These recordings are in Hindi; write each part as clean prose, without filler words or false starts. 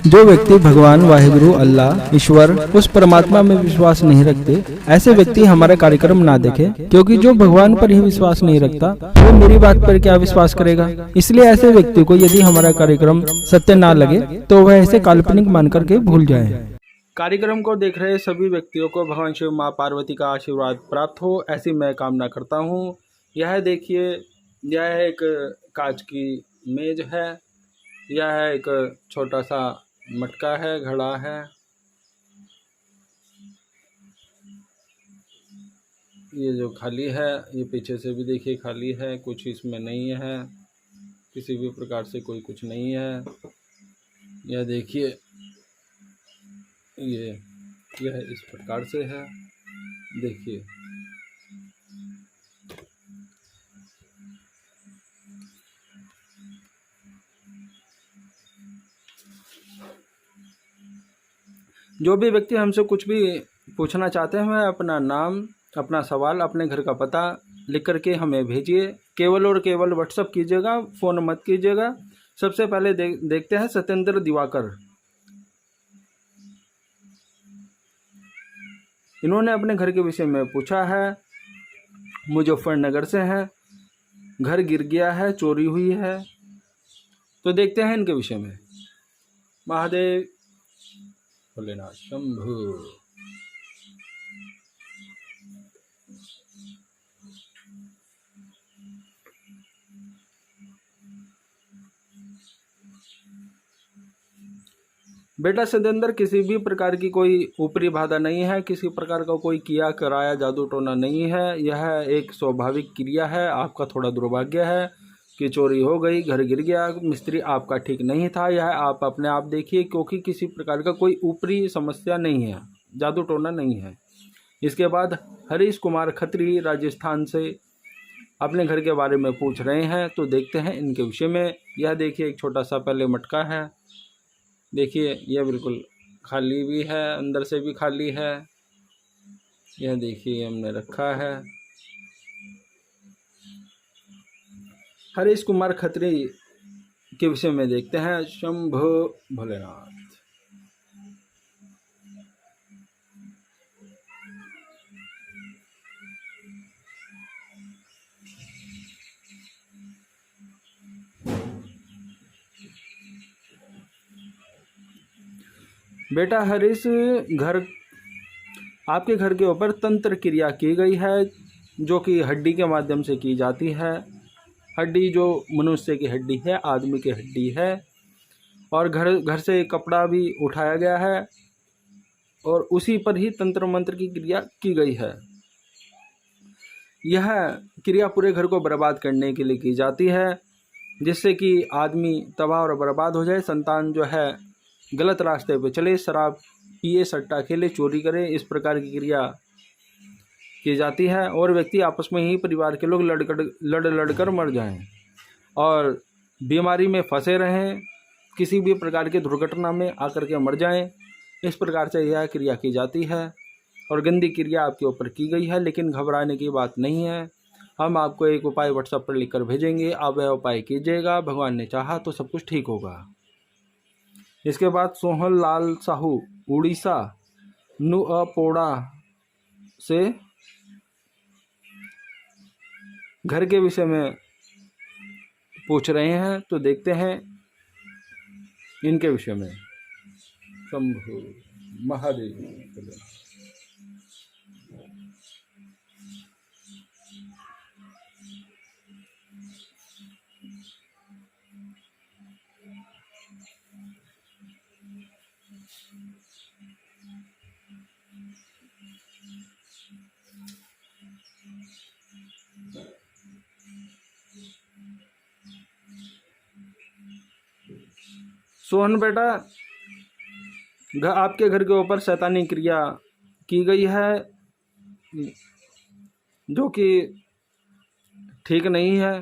जो व्यक्ति भगवान वाहिगुरु अल्लाह ईश्वर उस परमात्मा में विश्वास नहीं रखते, ऐसे व्यक्ति हमारा कार्यक्रम ना देखे, क्योंकि जो भगवान पर ही विश्वास नहीं रखता वो मेरी बात पर क्या विश्वास करेगा। इसलिए ऐसे व्यक्ति को यदि हमारा कार्यक्रम सत्य ना लगे तो वह ऐसे काल्पनिक मान करके भूल जाए। कार्यक्रम को देख रहे सभी व्यक्तियों को भगवान शिव माँ पार्वती का आशीर्वाद प्राप्त हो, ऐसी मैं कामना करता हूँ। यह देखिए, यह एक कांच की मेज है, यह एक छोटा सा मटका है, घड़ा है। ये जो खाली है, ये पीछे से भी देखिए खाली है, कुछ इसमें नहीं है, किसी भी प्रकार से कोई कुछ नहीं है। यह देखिए, यह इस प्रकार से है, देखिए। जो भी व्यक्ति हमसे कुछ भी पूछना चाहते हैं, वह अपना नाम, अपना सवाल, अपने घर का पता लिख करके हमें भेजिए। केवल और केवल व्हाट्सअप कीजिएगा, फ़ोन मत कीजिएगा। सबसे पहले देखते हैं सत्येंद्र दिवाकर। इन्होंने अपने घर के विषय में पूछा है, मुजफ्फरनगर से हैं, घर गिर गया है, चोरी हुई है। तो देखते हैं इनके विषय में। महादेव भोलेनाथ शंभु। बेटा सतेंद्र, किसी भी प्रकार की कोई ऊपरी बाधा नहीं है, किसी प्रकार का कोई किया कराया जादू टोना नहीं है। यह एक स्वाभाविक क्रिया है। आपका थोड़ा दुर्भाग्य है कि चोरी हो गई, घर गिर गया, मिस्त्री आपका ठीक नहीं था। यह आप अपने आप देखिए, क्योंकि किसी प्रकार का कोई ऊपरी समस्या नहीं है, जादू टोना नहीं है। इसके बाद हरीश कुमार खत्री राजस्थान से अपने घर के बारे में पूछ रहे हैं, तो देखते हैं इनके विषय में। यह देखिए, एक छोटा सा पहले मटका है, देखिए यह बिल्कुल खाली भी है, अंदर से भी खाली है। यह देखिए हमने रखा है। हरीश कुमार खत्री के विषय में देखते हैं। शंभो भोलेनाथ। बेटा हरीश, आपके घर के ऊपर तंत्र क्रिया की गई है, जो कि हड्डी के माध्यम से की जाती है। हड्डी जो मनुष्य की हड्डी है, आदमी की हड्डी है, और घर से कपड़ा भी उठाया गया है और उसी पर ही तंत्र मंत्र की क्रिया की गई है। यह क्रिया पूरे घर को बर्बाद करने के लिए की जाती है, जिससे कि आदमी तबाह और बर्बाद हो जाए, संतान जो है गलत रास्ते पे चले, शराब पिए, सट्टा खेले, चोरी करे। इस प्रकार की क्रिया की जाती है और व्यक्ति आपस में ही, परिवार के लोग लड़ कर मर जाएं और बीमारी में फंसे रहें, किसी भी प्रकार की दुर्घटना में आकर के मर जाएं। इस प्रकार से यह क्रिया की जाती है और गंदी क्रिया आपके ऊपर की गई है। लेकिन घबराने की बात नहीं है, हम आपको एक उपाय व्हाट्सएप पर लिखकर भेजेंगे, आप वह उपाय कीजिएगा। भगवान ने चाहा तो सब कुछ ठीक होगा। इसके बाद सोहन लाल साहू उड़ीसा नुअपोड़ा से घर के विषय में पूछ रहे हैं, तो देखते हैं इनके विषय में। शंभु महादेव। सोहन बेटा, आपके घर के ऊपर शैतानी क्रिया की गई है, जो कि ठीक नहीं है।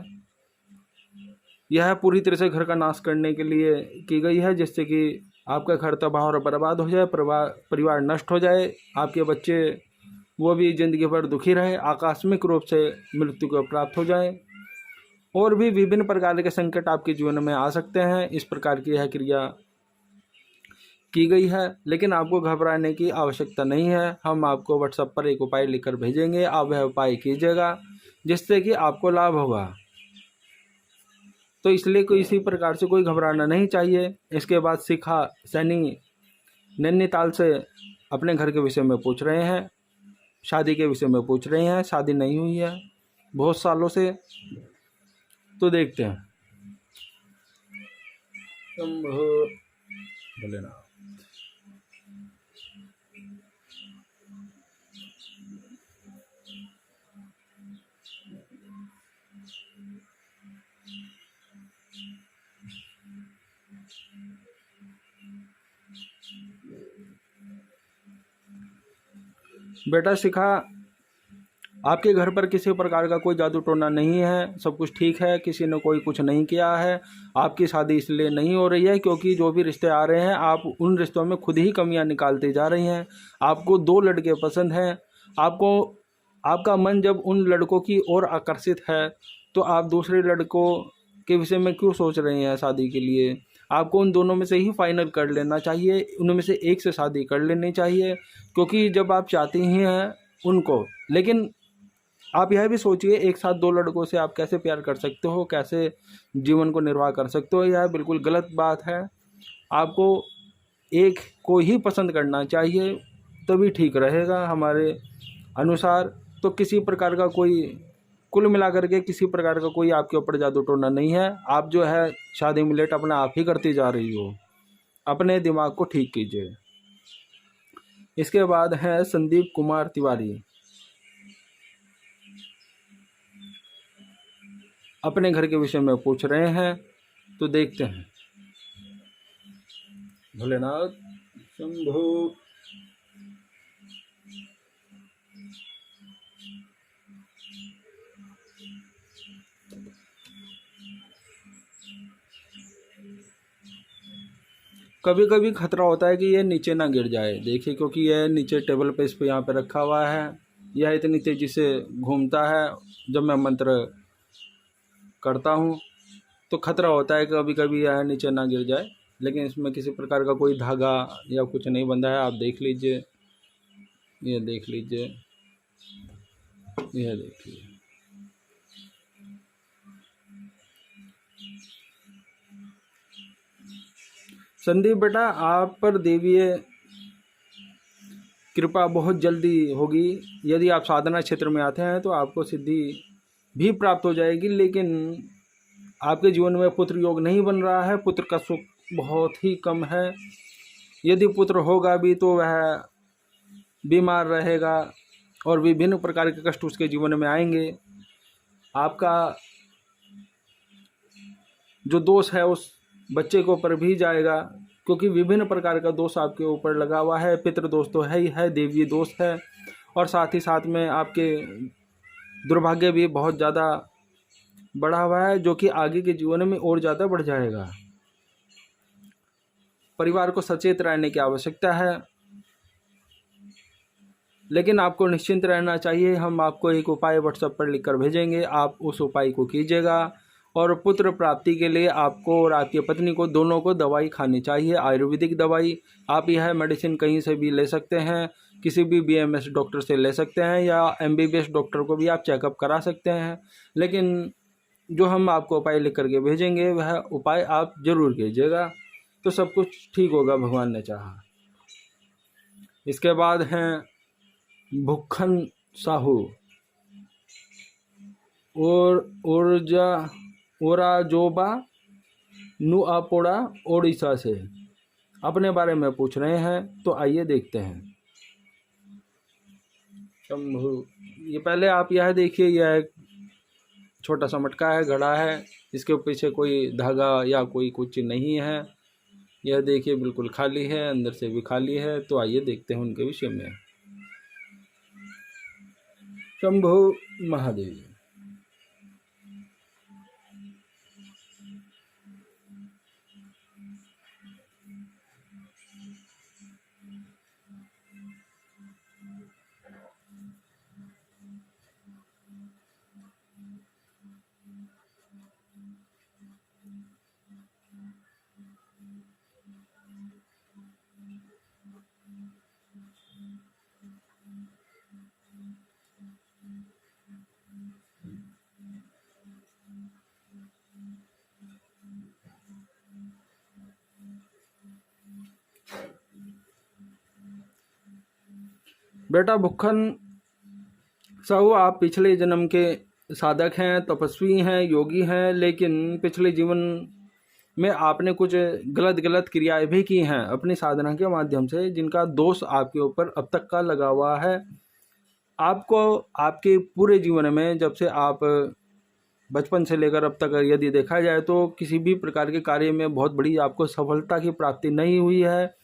यह पूरी तरह से घर का नाश करने के लिए की गई है, जिससे कि आपका घर तबाह और बर्बाद हो जाए, परिवार नष्ट हो जाए, आपके बच्चे वो भी ज़िंदगी भर दुखी रहे, आकस्मिक रूप से मृत्यु को प्राप्त हो जाए, और भी विभिन्न प्रकार के संकट आपके जीवन में आ सकते हैं। इस प्रकार की यह क्रिया की गई है, लेकिन आपको घबराने की आवश्यकता नहीं है। हम आपको व्हाट्सएप पर एक उपाय लिखकर भेजेंगे, आप वह उपाय कीजिएगा जिससे कि आपको लाभ होगा। तो इसलिए कोई इसी प्रकार से कोई घबराना नहीं चाहिए। इसके बाद शिखा सैनी नैनीताल से अपने घर के विषय में पूछ रहे हैं, शादी के विषय में पूछ रहे हैं। शादी नहीं हुई है बहुत सालों से। तो देखते हैं। शंभो भोलेनाथ। बेटा शिखा, आपके घर पर किसी प्रकार का कोई जादू टोना नहीं है, सब कुछ ठीक है, किसी ने कोई कुछ नहीं किया है। आपकी शादी इसलिए नहीं हो रही है क्योंकि जो भी रिश्ते आ रहे हैं आप उन रिश्तों में खुद ही कमियां निकालते जा रही हैं। आपको 2 लड़के पसंद हैं। आपको आपका मन जब उन लड़कों की ओर आकर्षित है तो आप दूसरे लड़कों के विषय में क्यों सोच रहे हैं शादी के लिए? आपको उन दोनों में से ही फाइनल कर लेना चाहिए, उनमें से एक से शादी कर लेनी चाहिए। क्योंकि जब आप चाहती ही हैं उनको, लेकिन आप यह भी सोचिए एक साथ 2 लड़कों से आप कैसे प्यार कर सकते हो, कैसे जीवन को निर्वाह कर सकते हो? यह बिल्कुल गलत बात है। आपको एक को ही पसंद करना चाहिए, तभी ठीक रहेगा हमारे अनुसार। तो किसी प्रकार का कोई, कुल मिलाकर के किसी प्रकार का कोई आपके ऊपर जादू टोना नहीं है। आप जो है शादी में लेट अपना आप ही करती जा रही हो। अपने दिमाग को ठीक कीजिए। इसके बाद है संदीप कुमार तिवारी, अपने घर के विषय में पूछ रहे हैं। तो देखते हैं। भोलेनाथ शंभो। कभी कभी खतरा होता है कि ये नीचे ना गिर जाए। देखिए, क्योंकि यह नीचे टेबल पे इस पे यहाँ पे रखा हुआ है, यह इतनी तेज़ी से घूमता है जब मैं मंत्र करता हूँ, तो खतरा होता है कि कभी कभी यह नीचे ना गिर जाए। लेकिन इसमें किसी प्रकार का कोई धागा या कुछ नहीं बंधा है। आप देख लीजिए, ये देख लीजिए, यह देखिए। संदीप बेटा, आप पर देवीय कृपा बहुत जल्दी होगी। यदि आप साधना क्षेत्र में आते हैं तो आपको सिद्धि भी प्राप्त हो जाएगी। लेकिन आपके जीवन में पुत्र योग नहीं बन रहा है, पुत्र का सुख बहुत ही कम है। यदि पुत्र होगा भी तो वह बीमार रहेगा और विभिन्न प्रकार के कष्ट उसके जीवन में आएंगे। आपका जो दोष है उस बच्चे के ऊपर भी जाएगा, क्योंकि विभिन्न प्रकार का दोष आपके ऊपर लगा हुआ है। पितृ दोष तो है ही है, देवीय दोष है, और साथ ही साथ में आपके दुर्भाग्य भी बहुत ज़्यादा बढ़ा हुआ है, जो कि आगे के जीवन में और ज़्यादा बढ़ जाएगा। परिवार को सचेत रहने की आवश्यकता है, लेकिन आपको निश्चिंत रहना चाहिए। हम आपको एक उपाय व्हाट्सएप पर लिखकर भेजेंगे, आप उस उपाय को कीजिएगा। और पुत्र प्राप्ति के लिए आपको और आपकी पत्नी को दोनों को दवाई खानी चाहिए, आयुर्वेदिक दवाई। आप यह मेडिसिन कहीं से भी ले सकते हैं, किसी भी बीएमएस डॉक्टर से ले सकते हैं, या एमबीबीएस डॉक्टर को भी आप चेकअप करा सकते हैं। लेकिन जो हम आपको उपाय लिख करके भेजेंगे वह उपाय आप जरूर कीजिएगा, तो सब कुछ ठीक होगा भगवान ने चाहा। इसके बाद हैं भुखन साहू और ओराजोबा नुआपोड़ा ओडिशा से अपने बारे में पूछ रहे हैं। तो आइए देखते हैं। शंभु, ये पहले आप यह देखिए, यह एक छोटा सा मटका है, घड़ा है, इसके पीछे कोई धागा या कोई कुछ नहीं है। यह देखिए बिल्कुल खाली है, अंदर से भी खाली है। तो आइए देखते हैं उनके विषय में। शंभु महादेव। बेटा भुक्खन साहू, आप पिछले जन्म के साधक हैं, तपस्वी हैं, योगी हैं, लेकिन पिछले जीवन में आपने कुछ गलत क्रियाएं भी की हैं अपनी साधना के माध्यम से, जिनका दोष आपके ऊपर अब तक का लगा हुआ है। आपको आपके पूरे जीवन में, जब से आप बचपन से लेकर अब तक यदि देखा जाए, तो किसी भी प्रकार के कार्य में बहुत बड़ी आपको सफलता की प्राप्ति नहीं हुई है।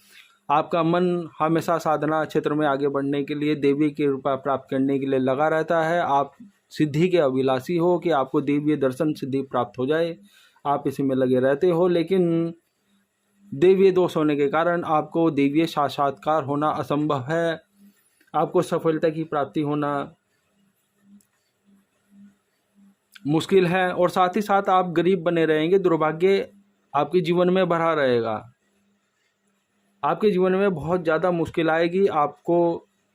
आपका मन हमेशा साधना क्षेत्र में आगे बढ़ने के लिए, देवी की कृपा प्राप्त करने के लिए लगा रहता है। आप सिद्धि के अभिलाषी हो कि आपको देवीय दर्शन सिद्धि प्राप्त हो जाए, आप इसी में लगे रहते हो, लेकिन देवीय दोष होने के कारण आपको देवीय साक्षात्कार होना असंभव है। आपको सफलता की प्राप्ति होना मुश्किल है, और साथ ही साथ आप गरीब बने रहेंगे। दुर्भाग्य आपके जीवन में भरा रहेगा। आपके जीवन में बहुत ज़्यादा मुश्किल आएगी। आपको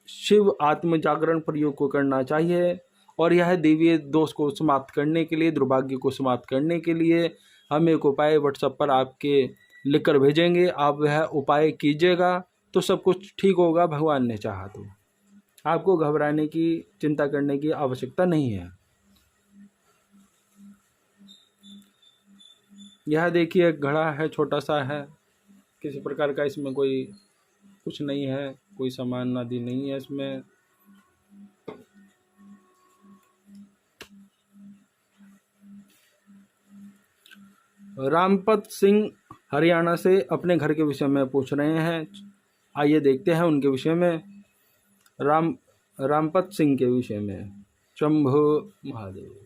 शिव आत्म जागरण प्रयोग को करना चाहिए, और यह देवीय दोष को समाप्त करने के लिए, दुर्भाग्य को समाप्त करने के लिए हम एक उपाय व्हाट्सएप पर आपके लिखकर भेजेंगे। आप वह उपाय कीजिएगा तो सब कुछ ठीक होगा, भगवान ने चाहा तो। आपको घबराने की, चिंता करने की आवश्यकता नहीं है। यह देखिए एक घड़ा है, छोटा सा है, किसी प्रकार का इसमें कोई कुछ नहीं है, कोई सामान आदि नहीं है इसमें। रामपत सिंह हरियाणा से अपने घर के विषय में पूछ रहे हैं। आइए देखते हैं उनके विषय में, रामपत सिंह के विषय में। शंभु महादेव।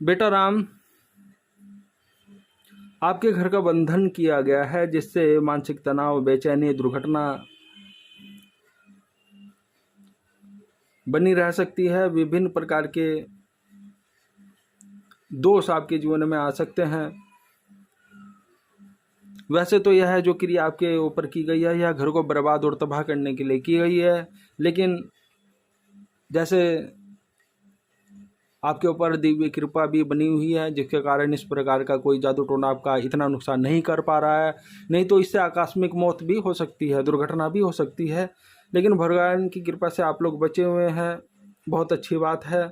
बेटा राम, आपके घर का बंधन किया गया है, जिससे मानसिक तनाव, बेचैनी, दुर्घटना बनी रह सकती है। विभिन्न प्रकार के दोष आपके जीवन में आ सकते हैं। वैसे तो यह जो क्रिया आपके ऊपर की गई है, यह घर को बर्बाद और तबाह करने के लिए की गई है, लेकिन जैसे आपके ऊपर दिव्य कृपा भी बनी हुई है, जिसके कारण इस प्रकार का कोई जादू टोना आपका इतना नुकसान नहीं कर पा रहा है। नहीं तो इससे आकस्मिक मौत भी हो सकती है, दुर्घटना भी हो सकती है, लेकिन भगवान की कृपा से आप लोग बचे हुए हैं, बहुत अच्छी बात है।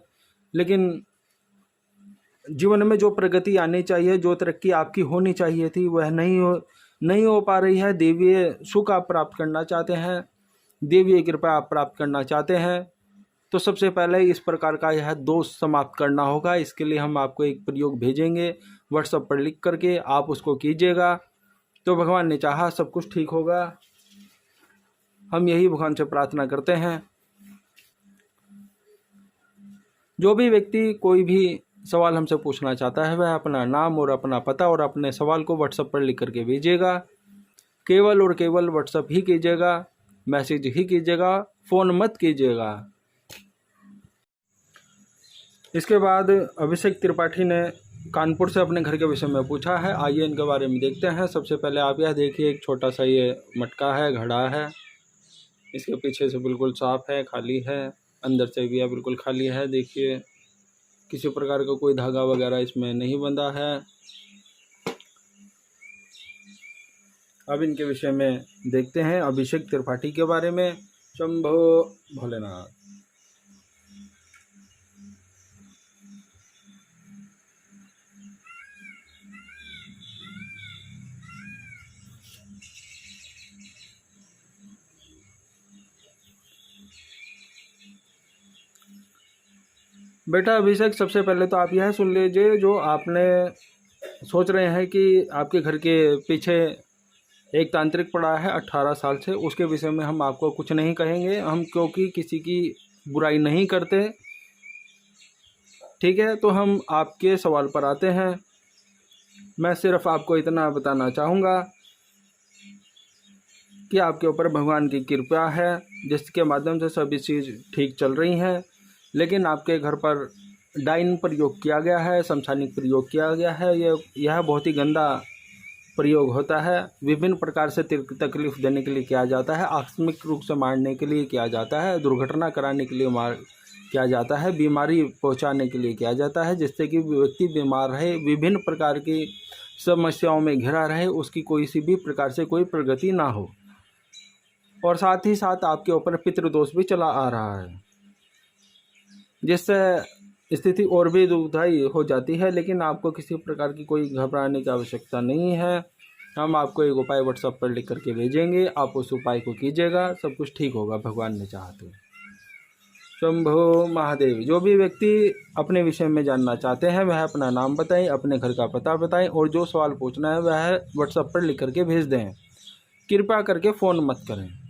लेकिन जीवन में जो प्रगति आनी चाहिए, जो तरक्की आपकी होनी चाहिए थी, वह नहीं हो पा रही है। देवीय सुख आप प्राप्त करना चाहते हैं, देवीय कृपा आप प्राप्त करना चाहते हैं, तो सबसे पहले इस प्रकार का यह दोष समाप्त करना होगा। इसके लिए हम आपको एक प्रयोग भेजेंगे व्हाट्सएप पर लिख करके, आप उसको कीजिएगा तो भगवान ने चाहा सब कुछ ठीक होगा। हम यही भगवान से प्रार्थना करते हैं। जो भी व्यक्ति कोई भी सवाल हमसे पूछना चाहता है, वह अपना नाम और अपना पता और अपने सवाल को व्हाट्सएप पर लिख करके भेजिएगा। केवल और केवल व्हाट्सएप ही कीजिएगा, मैसेज ही कीजिएगा, फ़ोन मत कीजिएगा। इसके बाद अभिषेक त्रिपाठी ने कानपुर से अपने घर के विषय में पूछा है। आइए इनके बारे में देखते हैं। सबसे पहले आप यह देखिए, एक छोटा सा ये मटका है, घड़ा है, इसके पीछे से बिल्कुल साफ है, खाली है, अंदर से भी बिल्कुल खाली है। देखिए किसी प्रकार का कोई धागा वगैरह इसमें नहीं बंधा है। अब इनके विषय में देखते हैं, अभिषेक त्रिपाठी के बारे में। शंभो भोलेनाथ। बेटा अभिषेक, सबसे पहले तो आप यह सुन लीजिए, जो आपने सोच रहे हैं कि आपके घर के पीछे एक तांत्रिक पड़ा है 18 साल से, उसके विषय में हम आपको कुछ नहीं कहेंगे, हम क्योंकि किसी की बुराई नहीं करते। ठीक है, तो हम आपके सवाल पर आते हैं। मैं सिर्फ आपको इतना बताना चाहूँगा कि आपके ऊपर भगवान की कृपा है, जिसके माध्यम से सभी चीज़ ठीक चल रही हैं। लेकिन आपके घर पर डाइन प्रयोग किया गया है, शमशानिक प्रयोग किया गया है। यह बहुत ही गंदा प्रयोग होता है। विभिन्न प्रकार से तकलीफ देने के लिए किया जाता है, आकस्मिक रूप से मारने के लिए किया जाता है, दुर्घटना कराने के लिए किया जाता है, बीमारी पहुंचाने के लिए किया जाता है, जिससे कि व्यक्ति बीमार रहे, विभिन्न प्रकार की समस्याओं में घिरा रहे, उसकी कोई सी भी प्रकार से कोई प्रगति ना हो। और साथ ही साथ आपके ऊपर पितृदोष भी चला आ रहा है, जिससे स्थिति और भी दुखदायी हो जाती है। लेकिन आपको किसी प्रकार की कोई घबराने की आवश्यकता नहीं है। हम आपको एक उपाय व्हाट्सएप पर लिख करके भेजेंगे, आप उस उपाय को कीजिएगा, सब कुछ ठीक होगा भगवान ने चाहा तो। शंभो महादेव। जो भी व्यक्ति अपने विषय में जानना चाहते हैं वह अपना नाम बताएं, अपने घर का पता बताएं, और जो सवाल पूछना है वह व्हाट्सएप पर लिख करके भेज दें। कृपया करके फ़ोन मत करें।